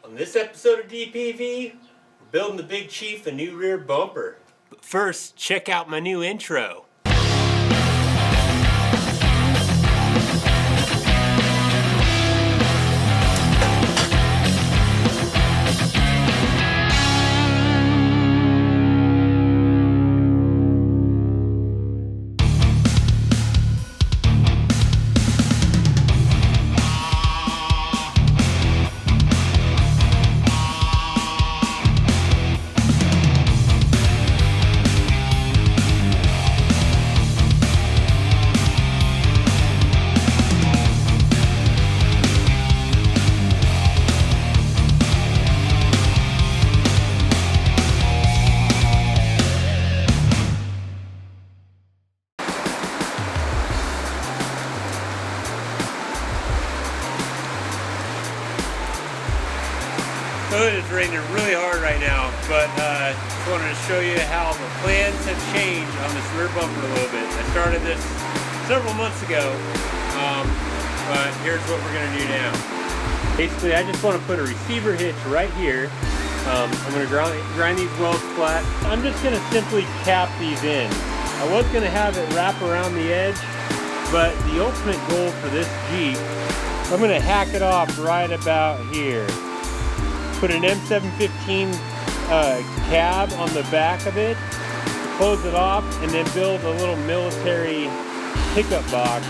On this episode of DPV, we're building the Big Chief a new rear bumper. But first, check out my new intro. So it is raining really hard right now, but just wanted to show you how the plans have changed on this rear bumper a little bit. I started this several months ago, but here's what we're going to do now. Basically, I just want to put a receiver hitch right here. I'm going to grind these welds flat. I'm just going to simply cap these in. I was going to have it wrap around the edge, but the ultimate goal for this Jeep, I'm going to hack it off right about here. Put an M715 cab on the back of it, close it off, and then build a little military pickup box.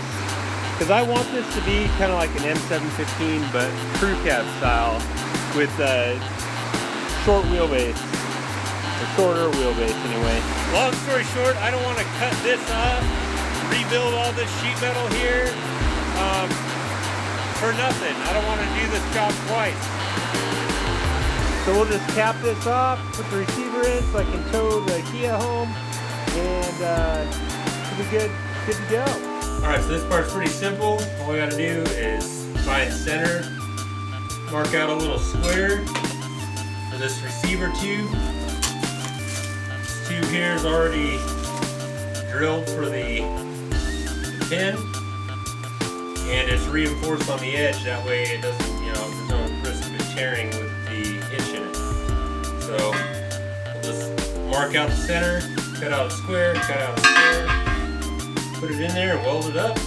Because I want this to be kind of like an M715, but crew cab style with a short wheelbase, or shorter wheelbase anyway. Long story short, I don't want to cut this up, rebuild all this sheet metal here for nothing. I don't want to do this job twice. So we'll just cap this off, put the receiver in so I can tow the Kia home, and it'll be good to go. Alright, so this part's pretty simple. All we gotta do is find center, mark out a little square for this receiver tube. This tube here is already drilled for the pin, and it's reinforced on the edge. That way it doesn't, there's no risk of it tearing with the hitch in it. So we'll just mark out the center, cut out a square, cut out a square, put it in there and weld it up.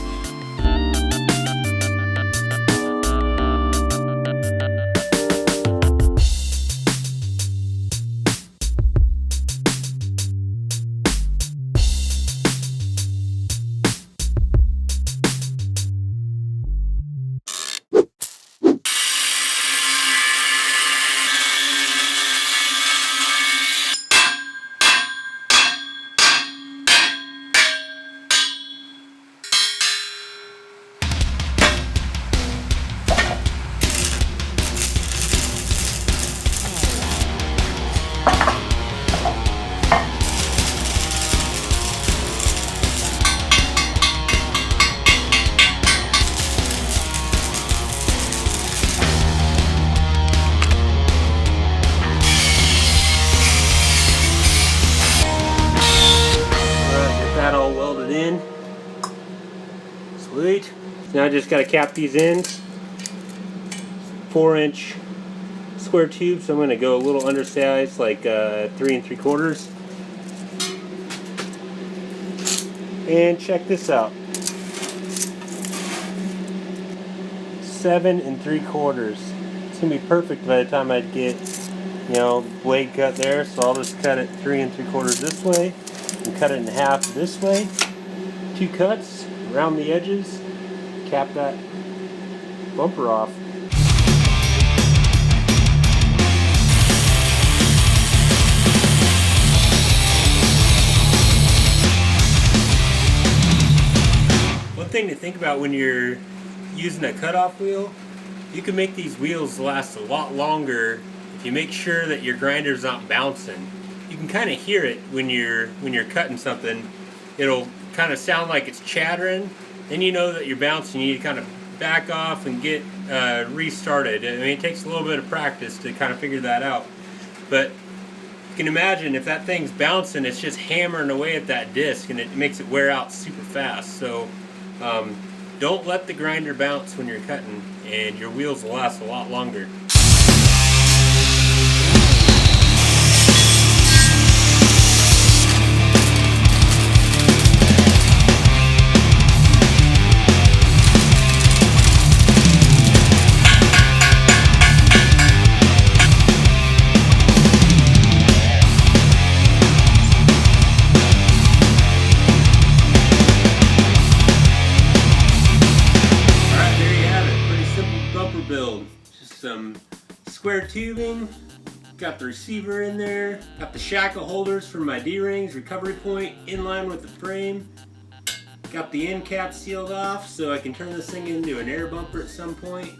That all welded in. Sweet. So now I just got to cap these in. 4-inch square tube, so I'm going to go a little undersized, like 3 3/4. And check this out. 7 3/4. It's going to be perfect by the time I get, blade cut there. So I'll just cut it 3 3/4 this way. And cut it in half this way. 2 cuts around the edges. Cap that bumper off. One thing to think about when you're using a cutoff wheel, you can make these wheels last a lot longer if you make sure that your grinder's not bouncing. You can kind of hear it when you're cutting something. It'll kind of sound like it's chattering. Then you know that you're bouncing. You need to kind of back off and get restarted. I mean, it takes a little bit of practice to kind of figure that out. But you can imagine if that thing's bouncing, it's just hammering away at that disc, and it makes it wear out super fast. So don't let the grinder bounce when you're cutting, and your wheels will last a lot longer. square tubing, got the receiver in there, got the shackle holders for my D-rings, recovery point in line with the frame, got the end cap sealed off so I can turn this thing into an air bumper at some point.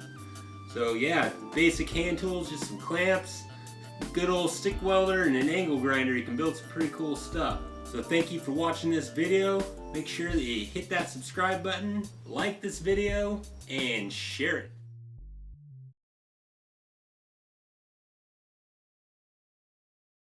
So yeah, basic hand tools, just some clamps, good old stick welder, and an angle grinder. You can build some pretty cool stuff. So thank you for watching this video. Make sure that you hit that subscribe button, like this video, and share it.